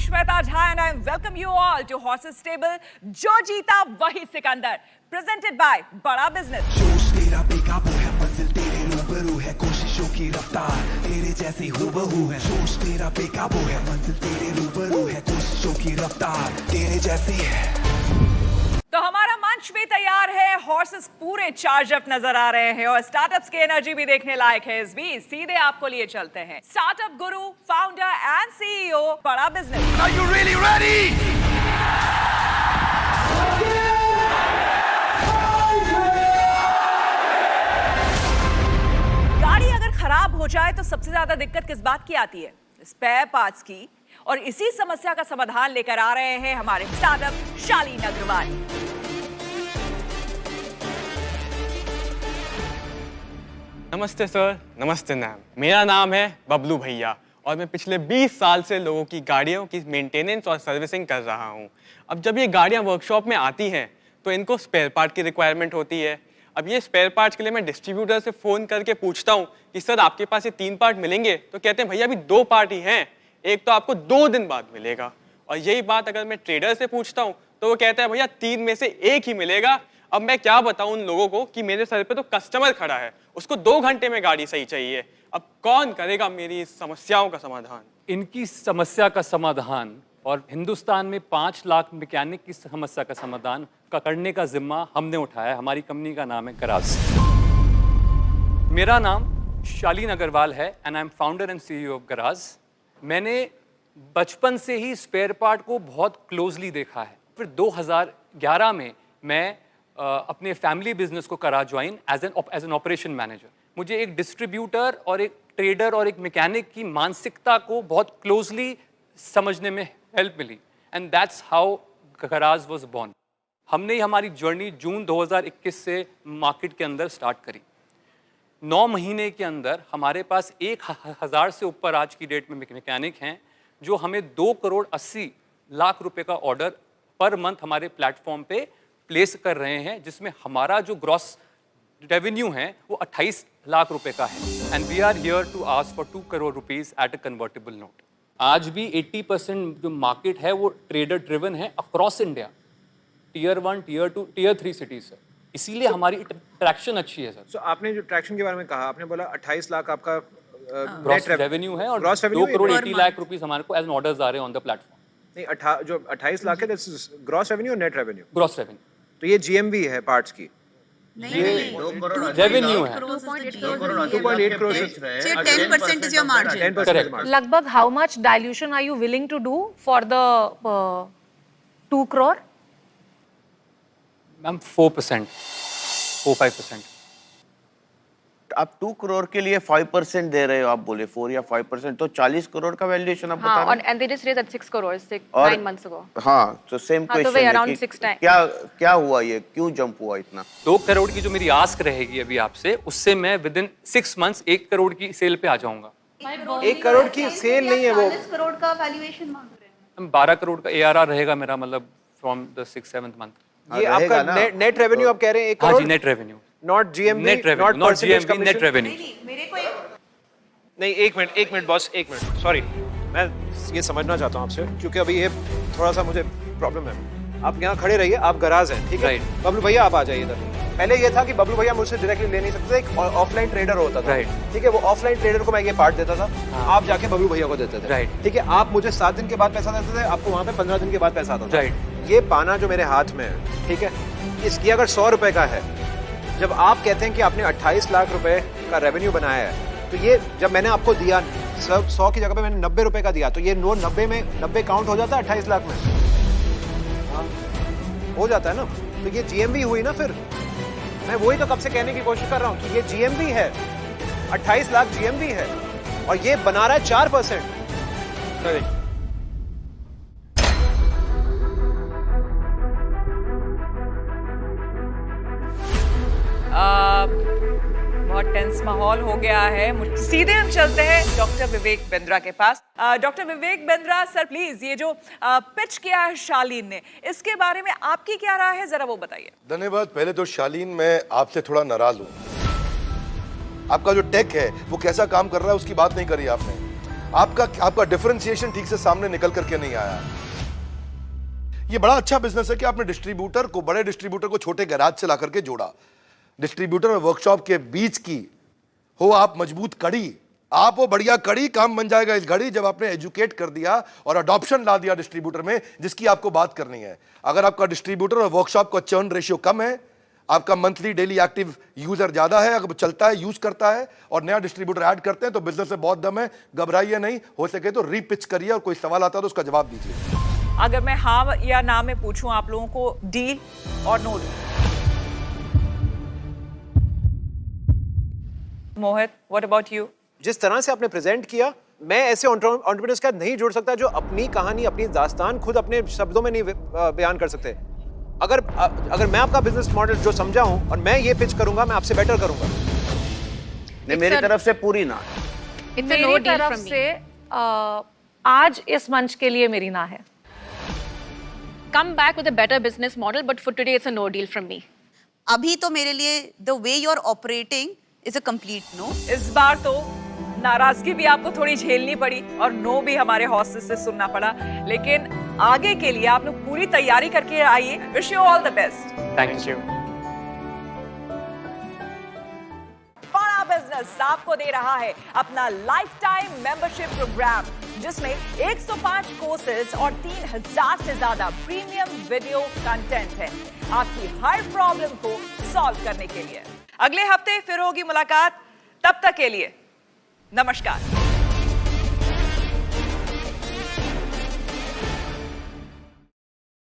Shweta Jha and I welcome you all to Horses Stable. जो जीता वही सिकंदर. Presented by बड़ा बिजनेस. जोश तेरा बेकाबू है, मंजिल तेरे रूबरू है, कोशिशों की रफ्तार तेरे जैसी हूबहू है. जोश तेरा बेकाबू है, मंजिल तेरे रूबरू है, कोशिशों की रफ्तार तेरे जैसी है. तो हमारा मंच भी तैयार है. हॉर्सेस पूरे चार्ज अप नजर आ रहे हैं और स्टार्टअप्स की एनर्जी भी देखने लायक है. इस बीच सीधे आपको लिए चलते हैं startup Guru, founder and CEO बड़ा business. Are you really ready? गाड़ी अगर खराब हो जाए तो सबसे ज्यादा दिक्कत किस बात की आती है? स्पेयर पार्ट्स की. और इसी समस्या का समाधान लेकर आ रहे हैं हमारे स्टार्टअप शालीन अग्रवाल. नमस्ते सर, नमस्ते मैम. मेरा नाम है बबलू भैया और मैं पिछले 20 साल से लोगों की गाड़ियों की मेंटेनेंस और सर्विसिंग कर रहा हूँ. अब जब ये गाड़ियाँ वर्कशॉप में आती हैं तो इनको स्पेयर पार्ट की रिक्वायरमेंट होती है. अब ये स्पेयर पार्ट्स के लिए मैं डिस्ट्रीब्यूटर से फ़ोन करके पूछता हूँ कि सर आपके पास ये 3 पार्ट मिलेंगे, तो कहते हैं भैया अभी 2 पार्ट ही हैं, एक तो आपको 2 दिन बाद मिलेगा. और यही बात अगर मैं ट्रेडर से पूछता हूँ तो वो कहता है भैया 3 में से 1 ही मिलेगा. अब मैं क्या बताऊं उन लोगों को कि मेरे सर पे तो कस्टमर खड़ा है, उसको 2 घंटे में गाड़ी सही चाहिए. अब कौन करेगा मेरी समस्याओं का समाधान? इनकी समस्या का समाधान और हिंदुस्तान में 5 लाख मैकेनिक की समस्या का समाधान करने का जिम्मा हमने उठाया है. हमारी कंपनी का नाम है गराज. मेरा नाम शालीन अग्रवाल है and I am founder and CEO of garage. मैंने बचपन से ही स्पेयर पार्ट को बहुत क्लोजली देखा है. फिर 2011 में मैं अपने फैमिली बिजनेस को करा join as an operation manager. मुझे एक डिस्ट्रीब्यूटर और एक ट्रेडर और एक मैकेनिक की मानसिकता को बहुत क्लोजली समझने में हेल्प मिली and that's how Garaaj was born. हमने ही हमारी जर्नी जून 2021 से मार्केट के अंदर स्टार्ट करी. 9 महीने के अंदर हमारे पास 1000 से ऊपर आज की डेट में मैकेनिक हैं जो हमें 2 करोड़ 80 लाख रुपए का ऑर्डर पर मंथ हमारे प्लेटफॉर्म पे प्लेस कर रहे हैं, जिसमें हमारा जो ग्रॉस रेवेन्यू है वो 28 लाख रुपए का है. And we are here to ask for 2 crore rupees at a convertible note. आज भी 80% जो मार्केट है वो ट्रेडर ड्रिवन है across India, tier 1, tier 2, tier 3 cities से. इसीलिए हमारी ट्रैक्शन अच्छी है सर. So, आपने जो ट्रैक्शन के बारे में कहा, आपने बोला 28 लाख आपका ग्रॉस रेवेन्यू है और ग्रॉस 2 करोड़ 80 लाख रुपीस हमारे को एज ऑर्डर्स आ रहे हैं ऑन द प्लेटफॉर्म. नहीं, जो 28 लाख है दैट्स ग्रॉस रेवेन्यू और नेट रेवेन्यू. Gross revenue. तो ये जीएमवी है पार्ट्स की. ये रेवेन्यू है. 2.8 करोड़ से 10% is your margin. 10% margin. लगभग how much dilution are you willing to do for the 2 crore? Ma'am 4%, 4-5%. आप 2 करोड़ के लिए 5% दे रहे हो. आप बोले 4 या 5%, तो 40 करोड़ का वैल्यूएशन आप बता हाँ, रहे और and they just raised at 6 crores 9 months ago. हाँ, तो सेम हाँ, तो वही क्वेश्चन around है 6 times. कि क्या हुआ, ये क्यों जंप हुआ इतना? 2 करोड़ की जो मेरी आस्क रहेगी अभी आपसे, उससे मैं विद इन 6 मंथ्स 1 करोड़ की सेल पे आ जाऊंगा. 1 करोड़ की सेल नहीं है वो. 40 करोड़ का वैल्यूएशन मांग रहे हैं. हम 12 करोड़ का ARR रहेगा मेरा, मतलब फ्रॉम द 6-7th मंथ. ये आपका नेट रेवेन्यू आप कह रहे हैं 1 हाँ करोड़. जी, net revenue. Not GMV, net revenue, not GMV, net revenue. मेरे को एक नहीं, एक मिनट बॉस, 1 मिनट. सॉरी, मैं ये समझना चाहता हूँ आपसे, क्योंकि अभी ये थोड़ा सा मुझे प्रॉब्लम है. आप यहाँ खड़े रहिए, आप गराज हैं, ठीक है? Right. बबलू भैया आप आ जाइए इधर. पहले ये था कि बबलू भैया मुझसे डायरेक्टली ले नहीं सकते थे, एक ऑफलाइन ट्रेडर होता था. Right. ठीक है, वो ऑफलाइन ट्रेडर को मैं ये पार्ट देता था, आप जाके बबलू भैया को देते थे. Right. ठीक है, आप मुझे 7 दिन के बाद पैसा देते थे, आपको वहाँ पे 15 दिन के बाद पैसा आता था. Right. ये पाना जो मेरे हाथ में है, ठीक है, इसकी अगर 100 रुपए का है, जब आप कहते हैं कि आपने 28 लाख रुपए का रेवेन्यू बनाया है, तो ये जब मैंने आपको दिया 100 की जगह पे मैंने 90 रुपए का दिया, तो ये नोट 90 में 90 काउंट हो जाता है 28 लाख में. हाँ, हो जाता है ना. तो ये जीएमवी हुई ना. फिर मैं वही तो कब से कहने की कोशिश कर रहा हूँ कि ये जीएमवी है, 28 लाख जीएमवी है और ये बना रहा है 4%. बहुत टेंस माहौल हो गया है. सीधे हम चलते हैं डॉक्टर विवेक बिंद्रा के पास. Doctor Vivek Bindra sir, please ये जो पिच किया है शालीन ने, इसके बारे में आपकी क्या राय है, जरा वो बताइए. धन्यवाद. पहले तो शालीन, मैं आपसे थोड़ा नाराज हूँ. आपका जो टेक है वो कैसा काम कर रहा है उसकी बात नहीं करी आपने. आपका डिफरेंशिएशन ठीक से सामने निकल करके नहीं आया। ये बड़ा अच्छा बिजनेस है कि आपने डिस्ट्रीब्यूटर को, बड़े डिस्ट्रीब्यूटर को छोटे गैराज से ला करके जोड़ा। डिस्ट्रीब्यूटर और वर्कशॉप के बीच की हो आप मजबूत कड़ी, आप वो बढ़िया कड़ी, काम बन जाएगा इस घड़ी जब आपने एजुकेट कर दिया और अडॉप्शन ला दिया डिस्ट्रीब्यूटर में, जिसकी आपको बात करनी है। अगर आपका डिस्ट्रीब्यूटर और वर्कशॉप का चर्न रेशियो कम है, आपका मंथली डेली एक्टिव यूजर ज्यादा है, अगर चलता है, यूज करता है और नया डिस्ट्रीब्यूटर ऐड करते हैं तो बिजनेस में बहुत दम है। घबराइए नहीं, हो सके तो रीपिच करिए और कोई सवाल आता है तो उसका जवाब दीजिए। अगर मैं हाँ या ना में पूछूं आप लोगों को, डील और no deal? Mohit, what about you? जिस तरह से आपने प्रेजेंट किया, मैं ऐसे एंटरप्रेन्योर्स का नहीं जोड़ सकता जो अपनी कहानी, अपनी दास्तान खुद अपने शब्दों में नहीं बयान कर सकते। अगर मैं आपका बिजनेस मॉडल जो समझा हूं और मैं ये पिच करूंगा, मैं आपसे बेटर करूंगा। नहीं, मेरी तरफ से पूरी ना। मेरी तरफ से आज इस मंच के लिए मेरी ना है। Come back with a better business model, but for today it's a no deal from me. अभी तो मेरे लिए the way you're operating is a complete no. इस बार तो नाराजगी भी आपको थोड़ी झेलनी पड़ी और नो भी हमारे हॉस्टेस से सुनना पड़ा, लेकिन आगे के लिए आप लोग पूरी तैयारी करके आइए। Wish you all the best. Thank you. बड़ा बिजनेस आपको दे रहा है अपना लाइफ टाइम मेंबरशिप प्रोग्राम, जिसमें 105 कोर्सेज और 3000 से ज्यादा प्रीमियम वीडियो कंटेंट है आपकी हर प्रॉब्लम को सॉल्व करने के लिए। अगले हफ्ते फिर होगी मुलाकात, तब तक के लिए नमस्कार।